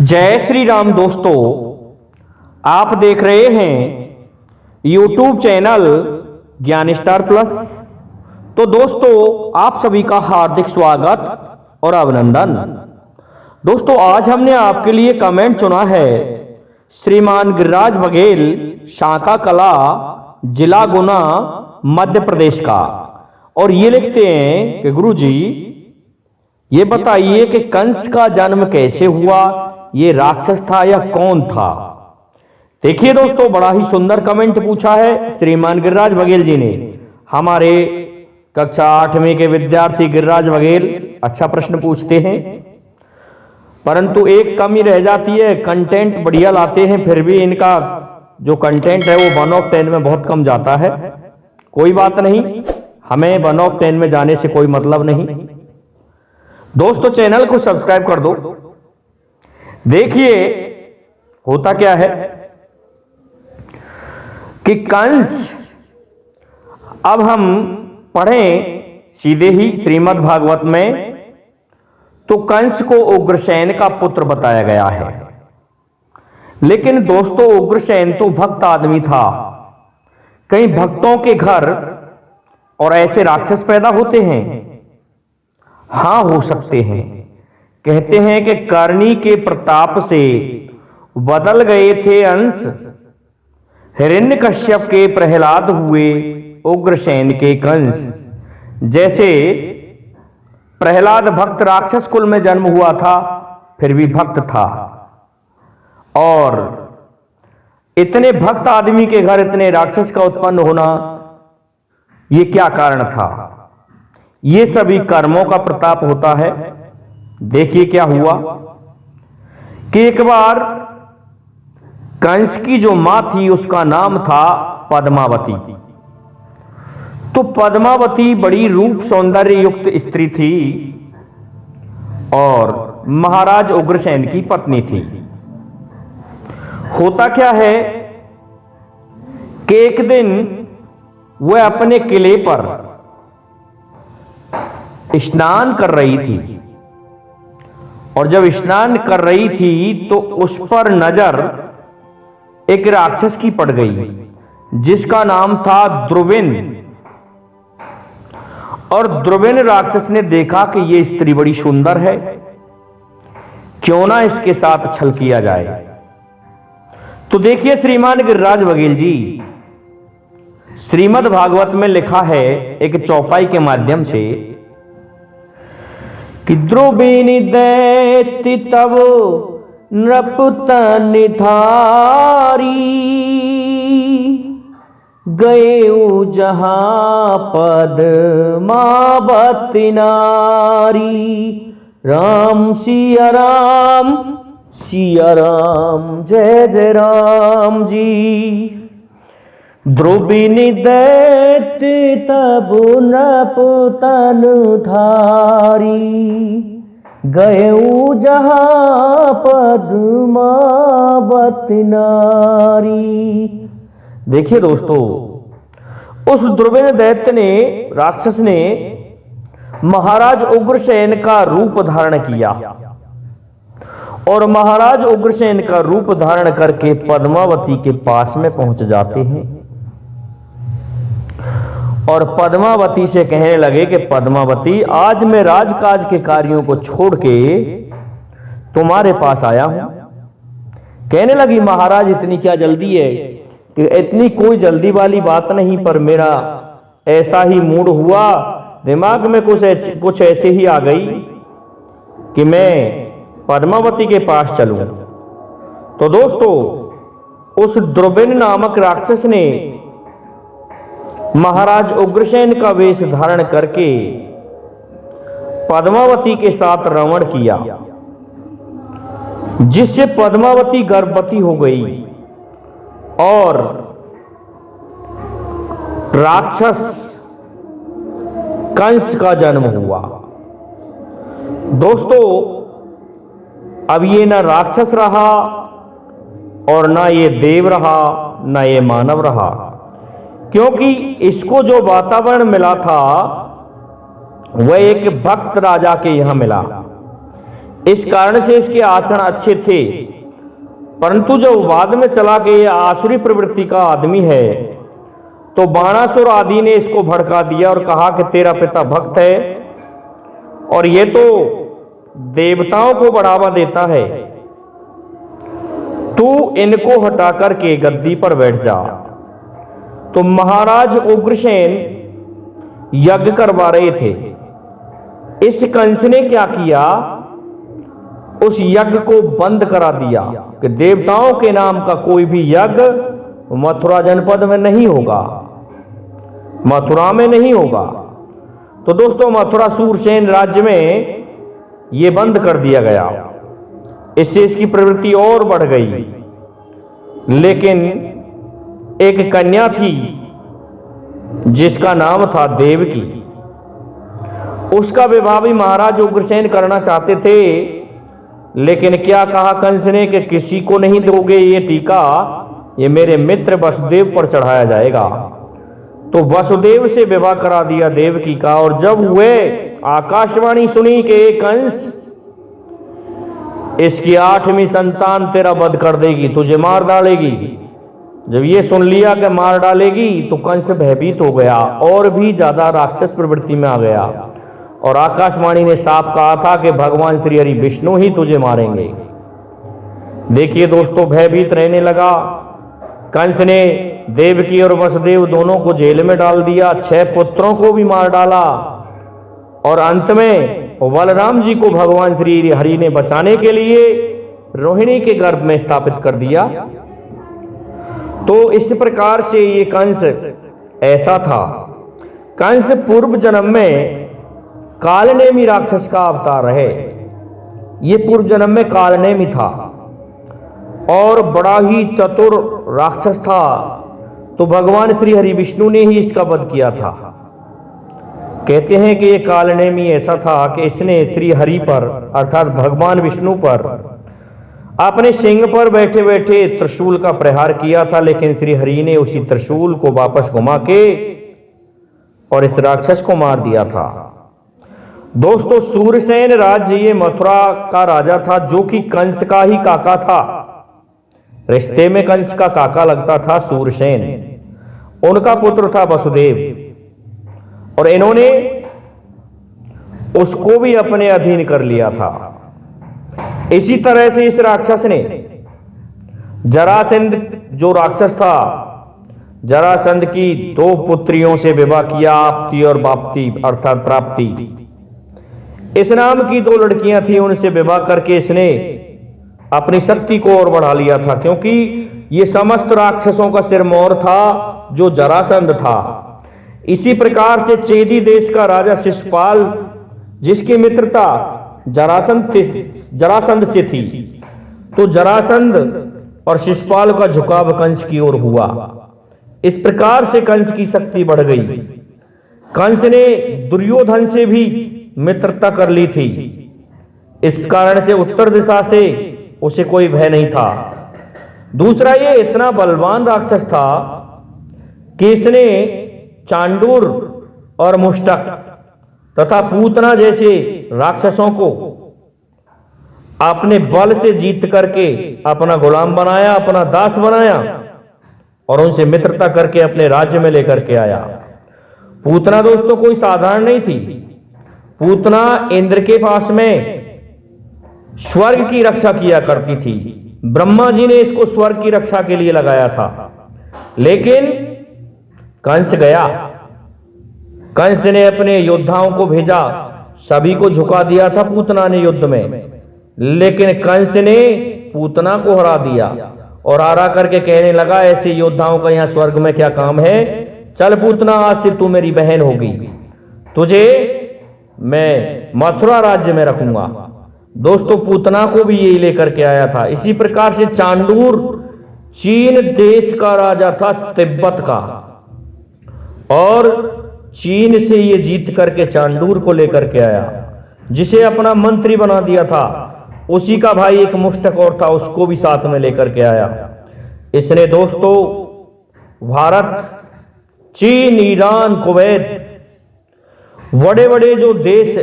जय श्री राम दोस्तों, आप देख रहे हैं YouTube चैनल ज्ञान स्टार प्लस। तो दोस्तों, आप सभी का हार्दिक स्वागत और अभिनंदन। दोस्तों, आज हमने आपके लिए कमेंट चुना है श्रीमान गिरिराज बघेल, शाखा कला, जिला गुना, मध्य प्रदेश का। और ये लिखते हैं कि गुरुजी ये बताइए कि कंस का जन्म कैसे हुआ, ये राक्षस था या कौन था। देखिए दोस्तों, बड़ा ही सुंदर कमेंट पूछा है श्रीमान गिरिराज बघेल जी ने। हमारे कक्षा 8वीं के विद्यार्थी गिरिराज बघेल अच्छा प्रश्न पूछते हैं, परंतु एक कमी रह जाती है, कंटेंट बढ़िया लाते हैं, फिर भी इनका जो कंटेंट है वो 1 ऑफ 10 में बहुत कम जाता है। कोई बात नहीं, हमें 1 ऑफ 10 में जाने से कोई मतलब नहीं। दोस्तों, चैनल को सब्सक्राइब कर दो। देखिए होता क्या है कि कंस, अब हम पढ़ें सीधे ही श्रीमद् भागवत में, तो कंस को उग्रसेन का पुत्र बताया गया है। लेकिन दोस्तों, उग्रसेन तो भक्त आदमी था। कई भक्तों के घर और ऐसे राक्षस पैदा होते हैं? हां, हो सकते हैं। कहते हैं कि करनी के प्रताप से बदल गए थे अंश, हिरण्यकश्यप के प्रहलाद हुए उग्रसेन के कंस। जैसे प्रहलाद भक्त राक्षस कुल में जन्म हुआ था, फिर भी भक्त था, और इतने भक्त आदमी के घर इतने राक्षस का उत्पन्न होना, ये क्या कारण था? ये सभी कर्मों का प्रताप होता है। देखिए क्या हुआ कि एक बार कंस की जो मां थी उसका नाम था पद्मावती। तो पद्मावती बड़ी रूप सौंदर्य युक्त स्त्री थी और महाराज उग्रसेन की पत्नी थी। होता क्या है कि एक दिन वह अपने किले पर स्नान कर रही थी, और जब स्नान कर रही थी तो उस पर नजर एक राक्षस की पड़ गई जिसका नाम था द्रुविन। और द्रुविन राक्षस ने देखा कि ये स्त्री बड़ी सुंदर है, क्यों ना इसके साथ छल किया जाए। तो देखिए श्रीमान गिरिराज बघेल जी, श्रीमद् भागवत में लिखा है एक चौपाई के माध्यम से कि द्रुविनी दैत्य तब नृपतन धारी, गए जहां पद्मावती नारी। राम सिया राम, सिया राम, जय जय राम जी। द्रुविनी दैत्य तब नृपतन धारी, गए जहां पद्मावती नारी। देखिए दोस्तों, उस द्रुविन दैत्य ने, राक्षस ने महाराज उग्रसेन का रूप धारण किया, और महाराज उग्रसेन का रूप धारण करके पद्मावती के पास में पहुंच जाते हैं और पद्मावती से कहने लगे कि पद्मावती, आज मैं राजकाज के कार्यों को छोड़ के तुम्हारे पास आया हूं। कहने लगी, महाराज इतनी क्या जल्दी है? कि इतनी कोई जल्दी वाली बात नहीं, पर मेरा ऐसा ही मूड हुआ, दिमाग में कुछ ऐसे ही आ गई कि मैं पद्मावती के पास चलूं। तो दोस्तों, उस द्रुविन नामक राक्षस ने महाराज उग्रसेन का वेश धारण करके पद्मावती के साथ रमण किया, जिससे पद्मावती गर्भवती हो गई और राक्षस कंस का जन्म हुआ। दोस्तों, अब ये ना राक्षस रहा और ना ये देव रहा, ना ये मानव रहा, क्योंकि इसको जो वातावरण मिला था वह एक भक्त राजा के यहां मिला। इस कारण से इसके आचरण अच्छे थे, परंतु जब बाद में चला कि ये आसुरी प्रवृत्ति का आदमी है, तो बाणासुर आदि ने इसको भड़का दिया और कहा कि तेरा पिता भक्त है और ये तो देवताओं को बढ़ावा देता है, तू इनको हटा करके गद्दी पर बैठ जा। तो महाराज उग्रसेन यज्ञ करवा रहे थे। इस कंस ने क्या किया, उस यज्ञ को बंद करा दिया कि देवताओं के नाम का कोई भी यज्ञ मथुरा जनपद में नहीं होगा, मथुरा में नहीं होगा। तो दोस्तों मथुरा सूरसेन राज्य में यह बंद कर दिया गया। इससे इसकी प्रवृत्ति और बढ़ गई। लेकिन एक कन्या थी जिसका नाम था देवकी। उसका विवाह भी महाराज उग्रसेन करना चाहते थे, लेकिन क्या कहा कंस ने कि किसी को नहीं दोगे ये टीका, ये मेरे मित्र वसुदेव पर चढ़ाया जाएगा। तो वसुदेव से विवाह करा दिया देवकी का। और जब हुए आकाशवाणी सुनी कि कंस इसकी 8वीं संतान तेरा वध कर देगी, तुझे मार डालेगी। जब ये सुन लिया कि मार डालेगी तो कंस भयभीत हो गया और भी ज्यादा राक्षस प्रवृत्ति में आ गया। और आकाशवाणी ने साफ कहा था कि भगवान श्री हरि विष्णु ही तुझे मारेंगे। देखिए दोस्तों, भयभीत रहने लगा। कंस ने देवकी और वसुदेव दोनों को जेल में डाल दिया, 6 पुत्रों को भी मार डाला और अंत में बलराम जी को भगवान श्री हरि ने बचाने के लिए रोहिणी के गर्भ में स्थापित कर दिया। तो इस प्रकार से ये कंस ऐसा था। कंस पूर्व जन्म में कालनेमी राक्षस का अवतार है। ये पूर्व जन्म में कालनेमी था और बड़ा ही चतुर राक्षस था। तो भगवान श्री हरि विष्णु ने ही इसका वध किया था। कहते हैं कि ये कालनेमी ऐसा था कि इसने श्री हरि पर अर्थात भगवान विष्णु पर अपने सिंह पर बैठे बैठे त्रिशूल का प्रहार किया था, लेकिन श्री हरि ने उसी त्रिशूल को वापस घुमा के और इस राक्षस को मार दिया था। दोस्तों सूरसेन राज्य ये मथुरा का राजा था, जो कि कंस का ही काका था। रिश्ते में कंस का काका लगता था सूरसेन। उनका पुत्र था वसुदेव और इन्होंने उसको भी अपने अधीन कर लिया था। इसी तरह से इस राक्षस ने जरासंध जो राक्षस था, जरासंध की 2 पुत्रियों से विवाह किया, आपती और बाप्ती अर्थात प्राप्ति। इस नाम की 2 लड़कियां थी, उनसे विवाह करके इसने अपनी शक्ति को और बढ़ा लिया था, क्योंकि ये समस्त राक्षसों का सिरमौर था जो जरासंध था। इसी प्रकार से चेदी देश का राजा शिशुपाल, जिसकी मित्रता जरासंध से थी, तो जरासंध और शिशुपाल का झुकाव कंस की ओर हुआ। इस प्रकार से कंस की शक्ति बढ़ गई। कंस ने दुर्योधन से भी मित्रता कर ली थी। इस कारण से उत्तर दिशा से उसे कोई भय नहीं था। दूसरा, ये इतना बलवान राक्षस था कि इसने चांडूर और मुष्टक तथा पूतना जैसे राक्षसों को अपने बल से जीत करके अपना गुलाम बनाया, अपना दास बनाया और उनसे मित्रता करके अपने राज्य में लेकर के आया। पूतना दोस्तों कोई साधारण नहीं थी। पूतना इंद्र के पास में स्वर्ग की रक्षा किया करती थी। ब्रह्मा जी ने इसको स्वर्ग की रक्षा के लिए लगाया था, लेकिन कंस गया। कंस ने अपने योद्धाओं को भेजा, सभी को झुका दिया था पूतना ने युद्ध में, लेकिन कंस ने पूतना को हरा दिया और आरा करके कहने लगा, ऐसे योद्धाओं का यहां स्वर्ग में क्या काम है, चल पूतना आज से तू मेरी बहन होगी, तुझे मैं मथुरा राज्य में रखूंगा। दोस्तों पूतना को भी यही लेकर के आया था। इसी प्रकार से चांडूर चीन देश का राजा था, तिब्बत का, और चीन से ये जीत करके चांडूर को लेकर के आया, जिसे अपना मंत्री बना दिया था। उसी का भाई एक मुष्टक और था, उसको भी साथ में लेकर के आया। इसने दोस्तों भारत, चीन, ईरान, कुवैत, बड़े बड़े जो देश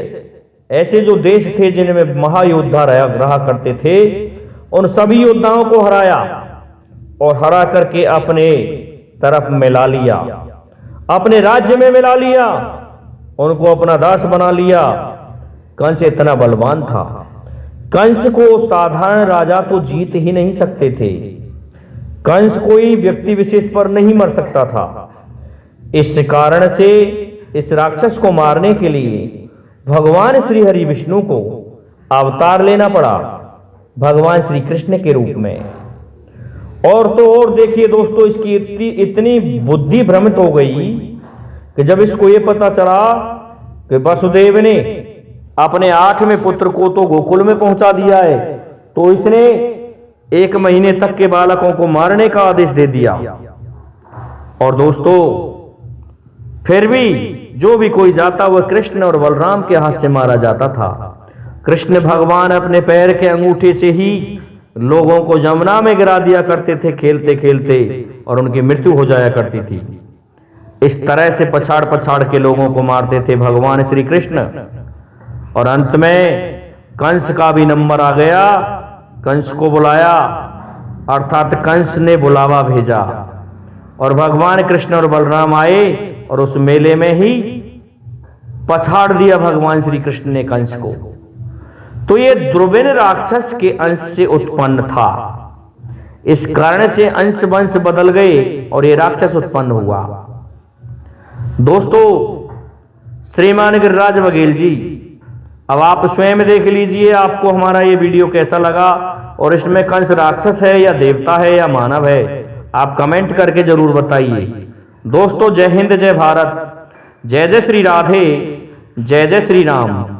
ऐसे जो देश थे जिनमें महायोद्धा रहा करते थे, उन सभी योद्धाओं को हराया और हरा करके अपने तरफ मिला लिया, अपने राज्य में मिला लिया, उनको अपना दास बना लिया। कंस इतना बलवान था, कंस को साधारण राजा तो जीत ही नहीं सकते थे। कंस कोई व्यक्ति विशेष पर नहीं मर सकता था। इस कारण से इस राक्षस को मारने के लिए भगवान श्री हरि विष्णु को अवतार लेना पड़ा, भगवान श्री कृष्ण के रूप में। और तो और देखिए दोस्तों, इसकी इतनी बुद्धि भ्रमित हो गई कि जब इसको ये पता चला कि वसुदेव ने अपने 8वें पुत्र को तो गोकुल में पहुंचा दिया है, तो इसने 1 महीने तक के बालकों को मारने का आदेश दे दिया। और दोस्तों फिर भी जो भी कोई जाता वह कृष्ण और बलराम के हाथ से मारा जाता था। कृष्ण भगवान अपने पैर के अंगूठे से ही लोगों को जमुना में गिरा दिया करते थे खेलते खेलते, और उनकी मृत्यु हो जाया करती थी। इस तरह से पछाड़ पछाड़ के लोगों को मारते थे भगवान श्री कृष्ण। और अंत में कंस का भी नंबर आ गया, कंस को बुलाया, अर्थात कंस ने बुलावा भेजा और भगवान कृष्ण और बलराम आए और उस मेले में ही पछाड़ दिया भगवान श्री कृष्ण ने कंस को। तो ये द्रुविन राक्षस के अंश से उत्पन्न था, इस कारण से अंश वंश बदल गए और ये राक्षस उत्पन्न हुआ। दोस्तों श्रीमान गिरिराज बघेल जी, अब आप स्वयं देख लीजिए आपको हमारा ये वीडियो कैसा लगा, और इसमें कंस राक्षस है या देवता है या मानव है, आप कमेंट करके जरूर बताइए। दोस्तों जय हिंद, जय भारत, जय जय श्री राधे, जय जय श्री राम।